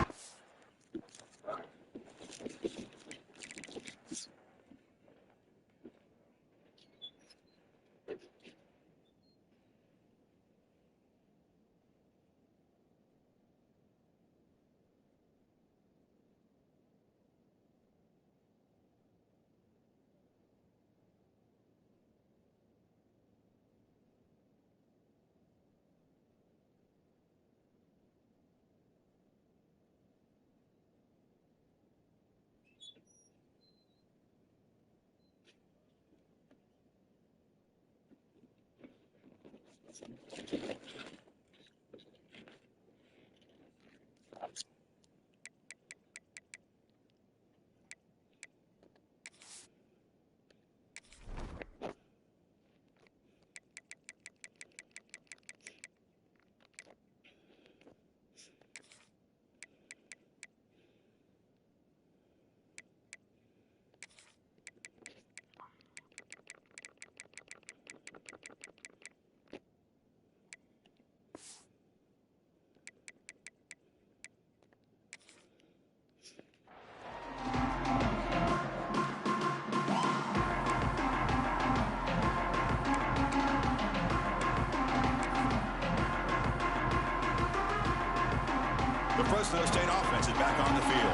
The Fresno State offense is back on the field.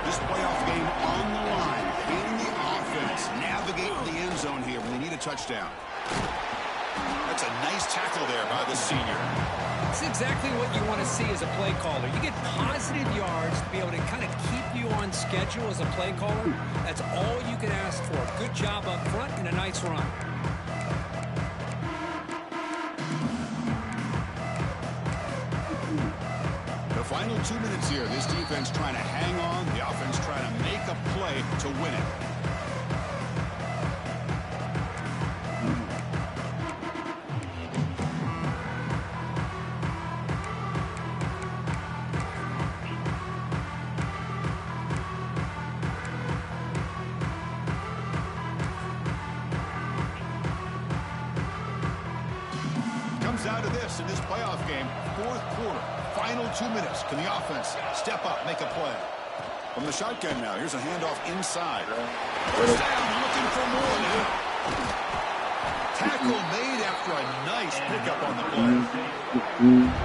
This playoff game on the line. Can the offense navigate the end zone here when they need a touchdown? That's a nice tackle there by the senior. It's exactly what you want to see as a play caller. You get positive yards to be able to kind of keep you on schedule as a play caller. That's all you can ask for. Good job up front and a nice run. The final 2 minutes here. This defense trying to hang on. The offense trying to make a play to win it. Out of this in this playoff game, 4th quarter, final 2 minutes. Can the offense step up, make a play? From the shotgun now, here's a handoff inside. First down, looking for more now. Tackle made after a nice pickup on the play.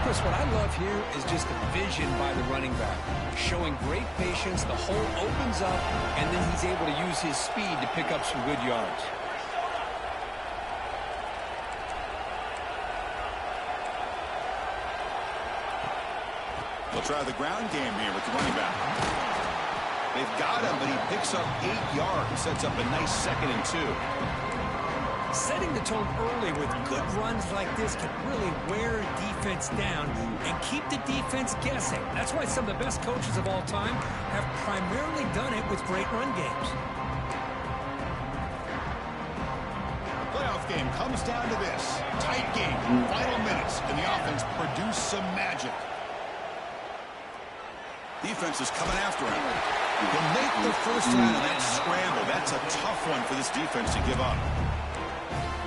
Chris, what I love here is just the vision by the running back. Showing great patience, the hole opens up, and then he's able to use his speed to pick up some good yards. They'll try the ground game here with the running back. They've got him, but he picks up 8 yards. Sets up a nice 2nd and 2. Setting the tone early with good runs like this can really wear a defense down and keep the defense guessing. That's why some of the best coaches of all time have primarily done it with great run games. The playoff game comes down to this. Tight game, final minutes, and the offense produce some magic. Defense is coming after him. He'll make the first down in that scramble. That's a tough one for this defense to give up.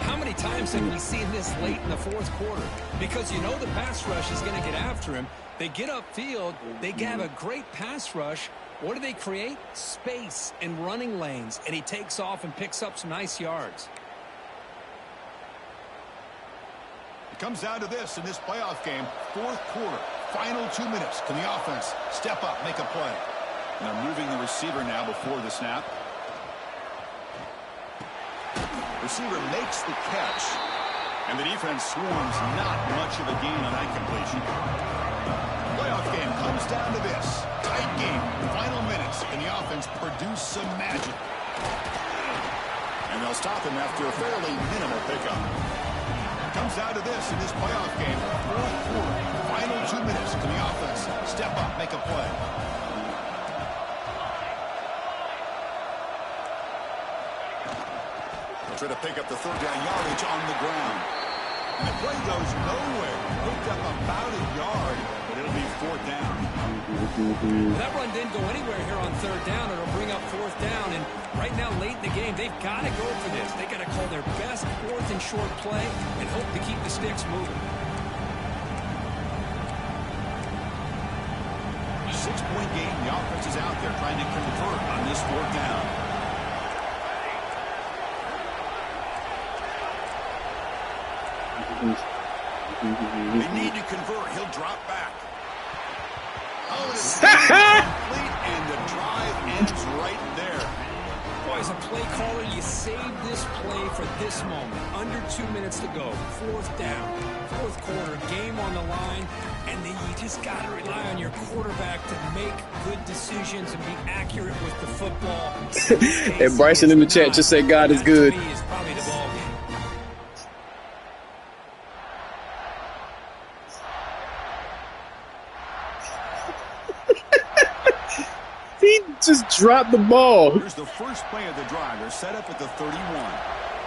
How many times have we seen this late in the 4th quarter? Because you know the pass rush is going to get after him. They get upfield. They have a great pass rush. What do they create? Space and running lanes. And he takes off and picks up some nice yards. It comes down to this in this playoff game. Fourth quarter, final 2 minutes. Can the offense step up, make a play? And they're moving the receiver now before the snap. Receiver makes the catch. And the defense swarms. Not much of a gain on that completion. Playoff game comes down to this. Tight game. Final minutes. And the offense produce some magic. And they'll stop him after a fairly minimal pickup. Comes down to this in this playoff game. Fourth quarter. Final 2 minutes. Can the offense step up, make a play? They'll try to pick up the third down yardage on the ground. And the play goes nowhere. Picked up about a yard, but it'll be fourth down. That run didn't go anywhere here on third down. It'll bring up fourth down. And right now, late in the game, they've got to go for this. They got to call their best fourth and short play and hope to keep the sticks moving. 6-point game. The offense is out there trying to convert on this fourth down. They need to convert. He'll drop back. Oh, it's complete, and the drive ends right there. Boy, as a play caller, you saved this play for this moment. Under 2 minutes to go. Fourth down. Fourth quarter. Game on the line. And then you just got to rely on your quarterback to make good decisions and be accurate with the football. And Bryson in the chat just said God is good. That, to me, is probably the ball game. He just dropped the ball. Here's the first play of the drive. They're set up at the 31.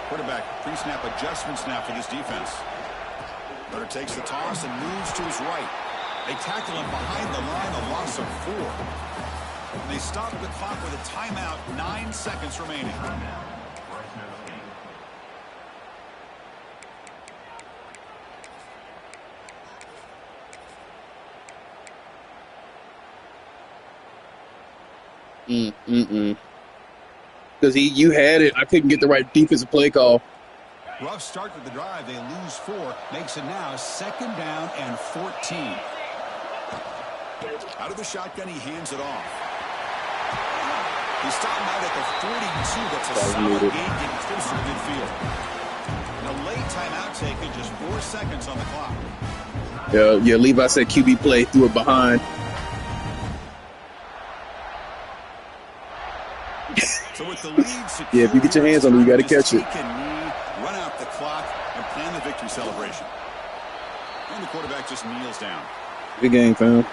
Quarterback pre-snap adjustments now for this defense. Runner takes the toss and moves to his right. They tackle him behind the line, a loss of 4. And they stop the clock with a timeout, 9 seconds remaining. Because you had it. I couldn't get the right defensive play call. Rough start to the drive. They lose 4. Makes it now 2nd down and 14. Out of the shotgun, he hands it off. He stopped him out at the 42. That's a solid gain, getting closer to midfield. And a late timeout taken, just 4 seconds on the clock. Yeah, Levi said QB play, threw it behind. So with the lead secure, Yeah, if you get your hands on it, you got to catch it. Run out the clock and plan the victory celebration. And the quarterback just kneels down. Good game, fam.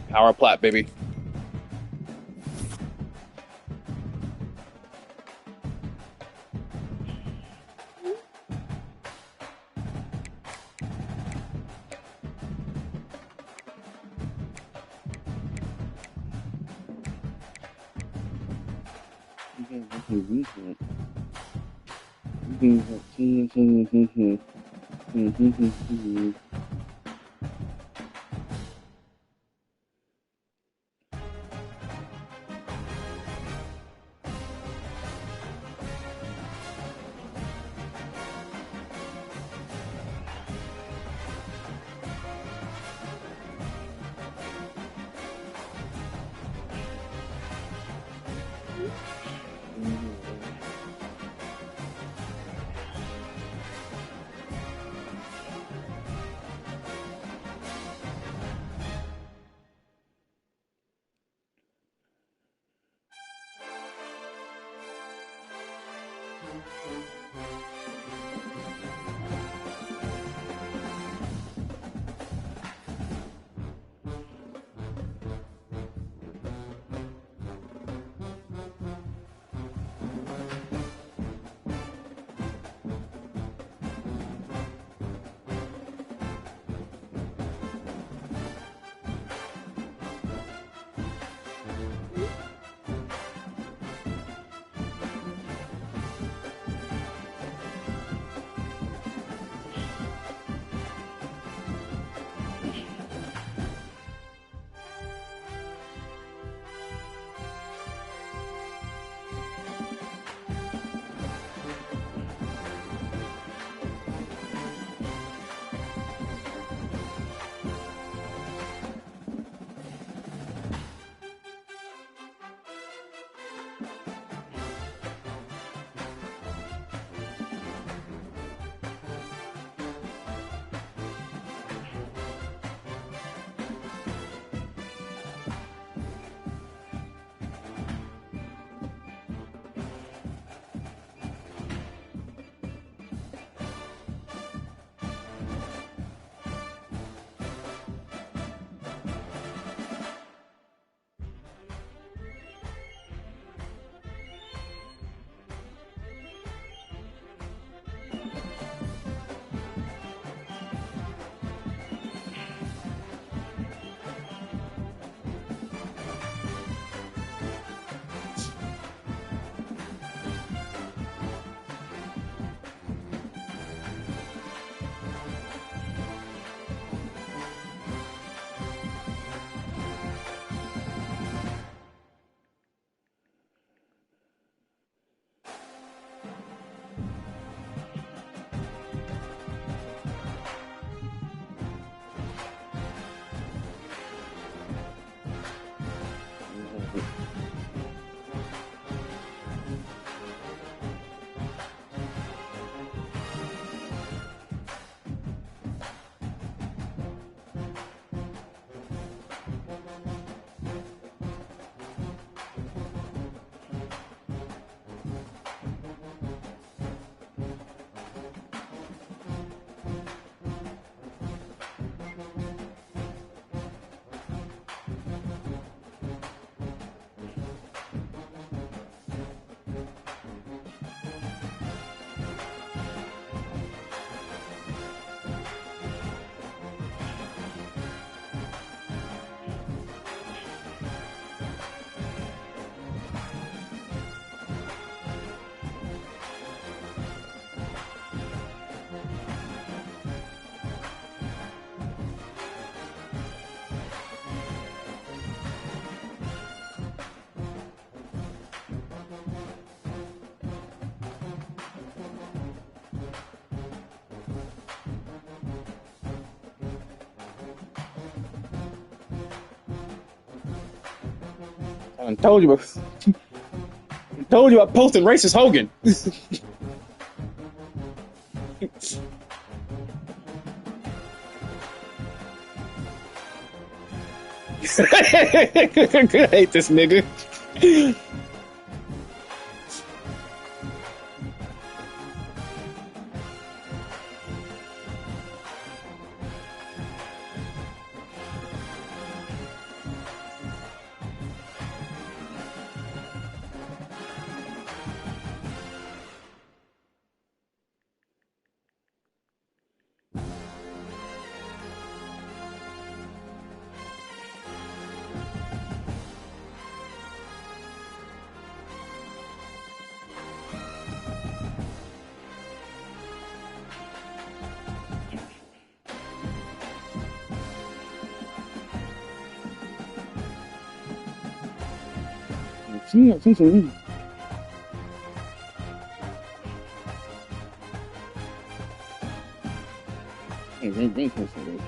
Power plat, baby. I told you, told you about posting racist Hogan. I hate this nigga. sim. Vem com esse negócio.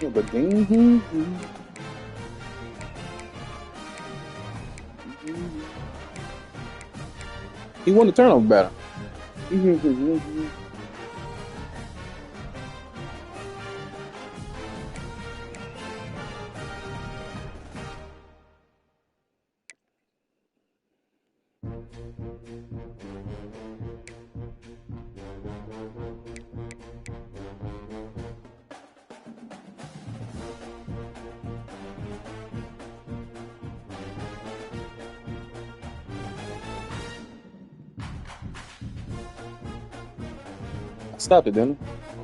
But he won the turnover battle. Stopped it, didn't I?